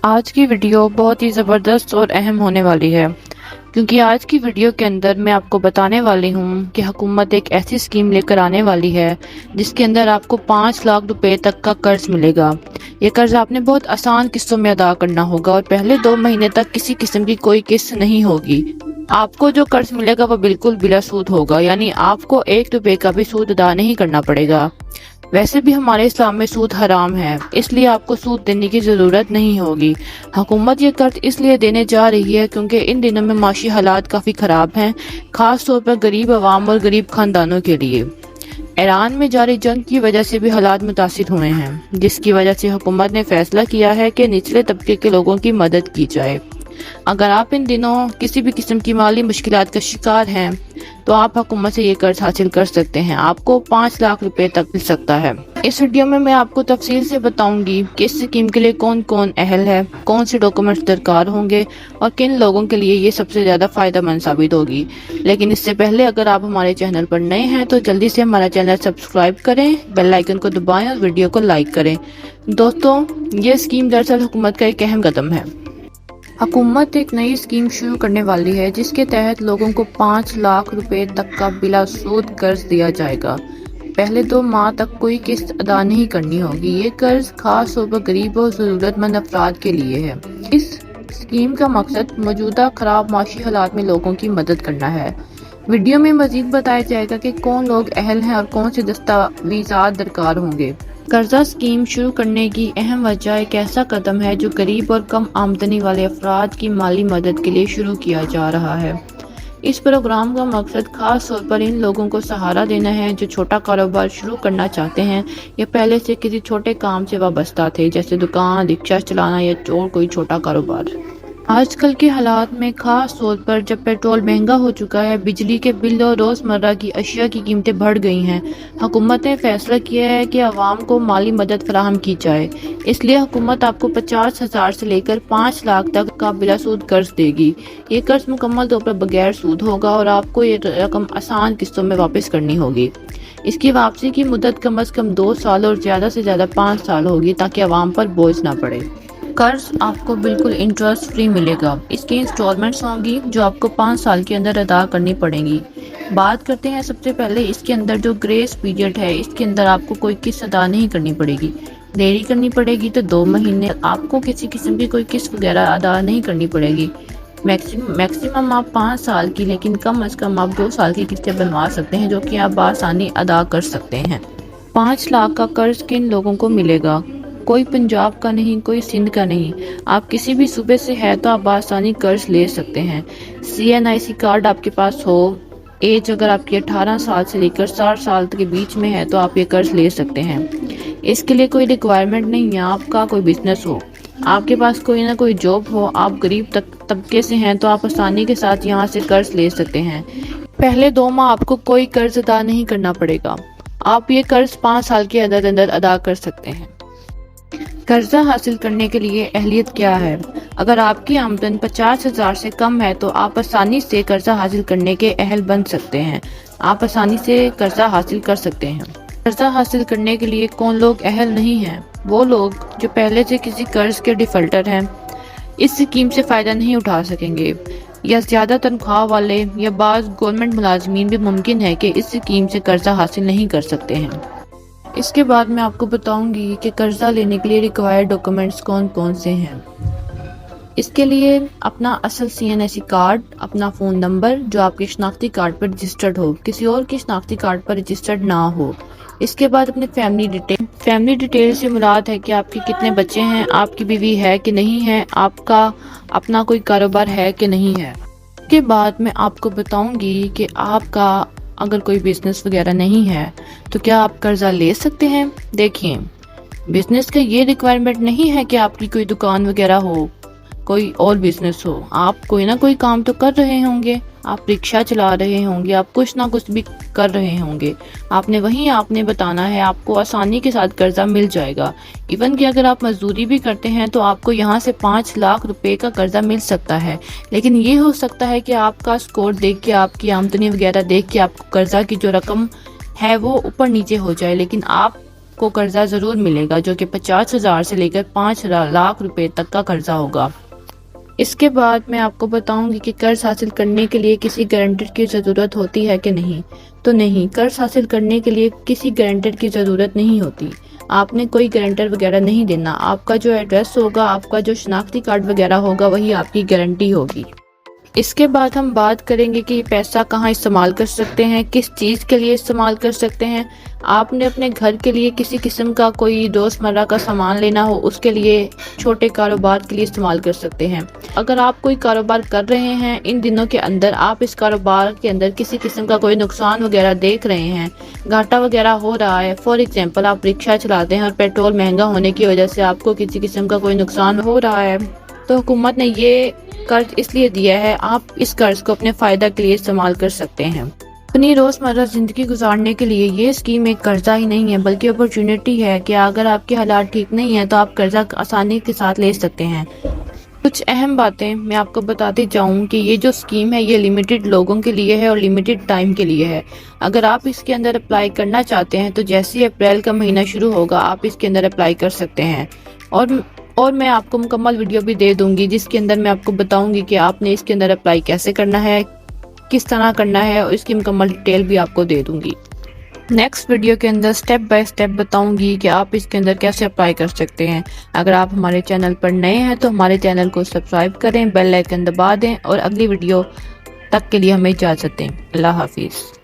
آج کی ویڈیو بہت ہی زبردست اور اہم ہونے والی ہے، کیونکہ آج کی ویڈیو کے اندر میں آپ کو بتانے والی ہوں کہ حکومت ایک ایسی اسکیم لے کر آنے والی ہے جس کے اندر آپ کو 5 لاکھ روپے تک کا قرض ملے گا۔ یہ قرض آپ نے بہت آسان قسطوں میں ادا کرنا ہوگا اور پہلے 2 مہینے تک کسی قسم کی کوئی قسط نہیں ہوگی۔ آپ کو جو قرض ملے گا وہ بالکل بلا سود ہوگا، یعنی آپ کو 1 روپے کا بھی سود ادا نہیں کرنا پڑے گا۔ ویسے بھی ہمارے اسلام میں سود حرام ہے، اس لیے آپ کو سود دینے کی ضرورت نہیں ہوگی۔ حکومت یہ قرض اس لیے دینے جا رہی ہے کیونکہ ان دنوں میں معاشی حالات کافی خراب ہیں، خاص طور پر غریب عوام اور غریب خاندانوں کے لیے۔ ایران میں جاری جنگ کی وجہ سے بھی حالات متاثر ہوئے ہیں، جس کی وجہ سے حکومت نے فیصلہ کیا ہے کہ نچلے طبقے کے لوگوں کی مدد کی جائے۔ اگر آپ ان دنوں کسی بھی قسم کی مالی مشکلات کا شکار ہیں تو آپ حکومت سے یہ قرض حاصل کر سکتے ہیں۔ آپ کو 5 لاکھ روپے تک مل سکتا ہے۔ اس ویڈیو میں آپ کو تفصیل سے بتاؤں گی کہ اس اسکیم کے لیے کون کون اہل ہے، کون سے ڈاکومنٹس درکار ہوں گے اور کن لوگوں کے لیے یہ سب سے زیادہ فائدہ مند ثابت ہوگی۔ لیکن اس سے پہلے اگر آپ ہمارے چینل پر نئے ہیں تو جلدی سے ہمارا چینل سبسکرائب کریں، بیل آئیکن کو دبائیں اور ویڈیو کو لائک کریں۔ دوستوں، یہ اسکیم دراصل حکومت کا ایک اہم قدم ہے۔ حکومت ایک نئی اسکیم شروع کرنے والی ہے جس کے تحت لوگوں کو 5 لاکھ روپے تک کا بلا سود قرض دیا جائے گا۔ پہلے 2 ماہ تک کوئی قسط ادا نہیں کرنی ہوگی۔ یہ قرض خاص طور پر غریب اور ضرورت مند افراد کے لیے ہے۔ اس اسکیم کا مقصد موجودہ خراب معاشی حالات میں لوگوں کی مدد کرنا ہے۔ ویڈیو میں مزید بتایا جائے گا کہ کون لوگ اہل ہیں اور کون سے دستاویزات درکار ہوں گے۔ قرضہ اسکیم شروع کرنے کی اہم وجہ ایک ایسا قدم ہے جو غریب اور کم آمدنی والے افراد کی مالی مدد کے لیے شروع کیا جا رہا ہے۔ اس پروگرام کا مقصد خاص طور پر ان لوگوں کو سہارا دینا ہے جو چھوٹا کاروبار شروع کرنا چاہتے ہیں یا پہلے سے کسی چھوٹے کام سے وابستہ تھے، جیسے دکان، رکشہ چلانا یا اور کوئی چھوٹا کاروبار۔ آج کل کے حالات میں خاص طور پر جب پیٹرول مہنگا ہو چکا ہے، بجلی کے بل اور روزمرہ کی اشیاء کی قیمتیں بڑھ گئی ہیں، حکومت نے فیصلہ کیا ہے کہ عوام کو مالی مدد فراہم کی جائے۔ اس لیے حکومت آپ کو 50,000 سے لے کر 5 لاکھ تک کا بلا سود قرض دے گی۔ یہ قرض مکمل طور پر بغیر سود ہوگا اور آپ کو یہ رقم آسان قسطوں میں واپس کرنی ہوگی۔ اس کی واپسی کی مدت کم از کم 2 سال اور زیادہ سے زیادہ 5 سال ہوگی تاکہ عوام پر بوجھ نہ پڑے۔ قرض آپ کو بالکل انٹرسٹ فری ملے گا۔ اس کی انسٹالمنٹس ہوں گی جو آپ کو 5 سال کے اندر ادا کرنی پڑیں گی۔ بات کرتے ہیں سب سے پہلے اس کے اندر جو گریس پیریڈ ہے، اس کے اندر آپ کو کوئی قسط ادا نہیں کرنی پڑے گی۔ دیری کرنی پڑے گی تو 2 مہینے آپ کو کسی قسم کی کوئی قسط وغیرہ ادا نہیں کرنی پڑے گی۔ میکسیمم آپ 5 سال کی، لیکن کم از کم آپ 2 سال کی قسطیں بنوا سکتے ہیں جو کہ آپ بآسانی ادا کر سکتے ہیں۔ 5 لاکھ کا قرض کن لوگوں کو ملے گا؟ کوئی پنجاب کا نہیں، کوئی سندھ کا نہیں، آپ کسی بھی صوبے سے ہے تو آپ بآسانی قرض لے سکتے ہیں۔ CNIC کارڈ آپ کے پاس ہو، ایج اگر آپ کی 18 سال سے لے کر 60 سال کے بیچ میں ہے تو آپ یہ قرض لے سکتے ہیں۔ اس کے لیے کوئی ریکوائرمنٹ نہیں ہے آپ کا کوئی بزنس ہو، آپ کے پاس کوئی نہ کوئی جاب ہو، آپ غریب طبقے سے ہیں تو آپ آسانی کے ساتھ یہاں سے قرض لے سکتے ہیں۔ پہلے 2 ماہ آپ کو کوئی قرض ادا نہیں کرنا پڑے گا۔ آپ یہ قرض 5 سال کے اندر ادا کر سکتے ہیں۔ قرضہ حاصل کرنے کے لیے اہلیت کیا ہے؟ اگر آپ کی آمدن 50,000 سے کم ہے تو آپ آسانی سے قرضہ حاصل کرنے کے اہل بن سکتے ہیں۔ آپ آسانی سے قرضہ حاصل کر سکتے ہیں۔ قرضہ حاصل کرنے کے لیے کون لوگ اہل نہیں ہیں؟ وہ لوگ جو پہلے سے کسی قرض کے ڈیفالٹر ہیں، اس اسکیم سے فائدہ نہیں اٹھا سکیں گے، یا زیادہ تنخواہ والے یا بعض گورنمنٹ ملازمین بھی ممکن ہے کہ اس اسکیم سے قرضہ حاصل نہیں کر سکتے ہیں۔ اس کے بعد میں آپ کو بتاؤں گی کہ قرضہ لینے کے لیے ریکوائرڈ ڈاکومنٹس کون کون سے ہیں۔ اس کے لیے اپنا اصل CNIC کارڈ، اپنا فون نمبر جو آپ کے شناختی کارڈ پر رجسٹرڈ ہو، کسی اور کی شناختی کارڈ پر رجسٹرڈ نہ ہو۔ اس کے بعد اپنے فیملی ڈیٹیل سے مراد ہے کہ آپ کے کتنے بچے ہیں، آپ کی بیوی ہے کہ نہیں ہے، آپ کا اپنا کوئی کاروبار ہے کہ نہیں ہے۔ اس کے بعد میں آپ کو بتاؤں گی کہ آپ کا اگر کوئی بزنس وغیرہ نہیں ہے تو کیا آپ قرضہ لے سکتے ہیں۔ دیکھیں، بزنس کا یہ ریکوائرمنٹ نہیں ہے کہ آپ کی کوئی دکان وغیرہ ہو، کوئی اور بزنس ہو، آپ کوئی نہ کوئی کام تو کر رہے ہوں گے، آپ رکشہ چلا رہے ہوں گے، آپ کچھ نہ کچھ بھی کر رہے ہوں گے، آپ نے بتانا ہے، آپ کو آسانی کے ساتھ قرضہ مل جائے گا۔ ایون کہ اگر آپ مزدوری بھی کرتے ہیں تو آپ کو یہاں سے 5 لاکھ روپے کا قرضہ مل سکتا ہے، لیکن یہ ہو سکتا ہے کہ آپ کا سکور دیکھ کے، آپ کی آمدنی وغیرہ دیکھ کے آپ کو قرضہ کی جو رقم ہے وہ اوپر نیچے ہو جائے، لیکن آپ کو قرضہ ضرور ملے گا، جو کہ 50,000 سے لے کر 5 لاکھ روپے تک کا قرضہ ہوگا۔ اس کے بعد میں آپ کو بتاؤں گی کہ قرض حاصل کرنے کے لیے کسی گارنٹر کی ضرورت ہوتی ہے کہ نہیں۔ تو نہیں، قرض حاصل کرنے کے لیے کسی گارنٹر کی ضرورت نہیں ہوتی۔ آپ نے کوئی گارنٹر وغیرہ نہیں دینا، آپ کا جو ایڈریس ہوگا، آپ کا جو شناختی کارڈ وغیرہ ہوگا، وہی آپ کی گارنٹی ہوگی۔ اس کے بعد ہم بات کریں گے کہ یہ پیسہ کہاں استعمال کر سکتے ہیں، کس چیز کے لیے استعمال کر سکتے ہیں۔ آپ نے اپنے گھر کے لیے کسی قسم کا کوئی روزمرہ کا سامان لینا ہو، اس کے لیے چھوٹے کاروبار کے لیے استعمال کر سکتے ہیں۔ اگر آپ کوئی کاروبار کر رہے ہیں، ان دنوں کے اندر آپ اس کاروبار کے اندر کسی قسم کا کوئی نقصان وغیرہ دیکھ رہے ہیں، گھاٹا وغیرہ ہو رہا ہے، فار ایگزامپل آپ رکشہ چلاتے ہیں اور پیٹرول مہنگا ہونے کی وجہ سے آپ کو کسی قسم کا کوئی نقصان ہو رہا ہے، تو حکومت نے یہ قرض اس لیے دیا ہے، آپ اس قرض کو اپنے فائدہ کے لیے استعمال کر سکتے ہیں۔ اپنی روزمرہ زندگی گزارنے کے لیے یہ اسکیم ایک قرضہ ہی نہیں ہے بلکہ اپرچونٹی ہے کہ اگر آپ کے حالات ٹھیک نہیں ہیں تو آپ قرضہ آسانی کے ساتھ لے سکتے ہیں۔ کچھ اہم باتیں میں آپ کو بتاتی جاؤں کہ یہ جو اسکیم ہے یہ لیمیٹڈ لوگوں کے لیے ہے اور لیمیٹڈ ٹائم کے لیے ہے۔ اگر آپ اس کے اندر اپلائی کرنا چاہتے ہیں تو جیسے اپریل کا مہینہ شروع ہوگا آپ اس کے اندر اپلائی کر سکتے ہیں، اور میں آپ کو مکمل ویڈیو بھی دے دوں گی جس کے اندر میں آپ کو بتاؤں گی کہ آپ نے اس کے اندر اپلائی کیسے کرنا ہے، کس طرح کرنا ہے، اور اس کی مکمل ڈیٹیل بھی آپ کو دے دوں گی۔ نیکسٹ ویڈیو کے اندر سٹیپ بائی سٹیپ بتاؤں گی کہ آپ اس کے اندر کیسے اپلائی کر سکتے ہیں۔ اگر آپ ہمارے چینل پر نئے ہیں تو ہمارے چینل کو سبسکرائب کریں، بیل آئیکن دبا دیں اور اگلی ویڈیو تک کے لیے ہمیں اجازت دیں۔ اللہ حافظ۔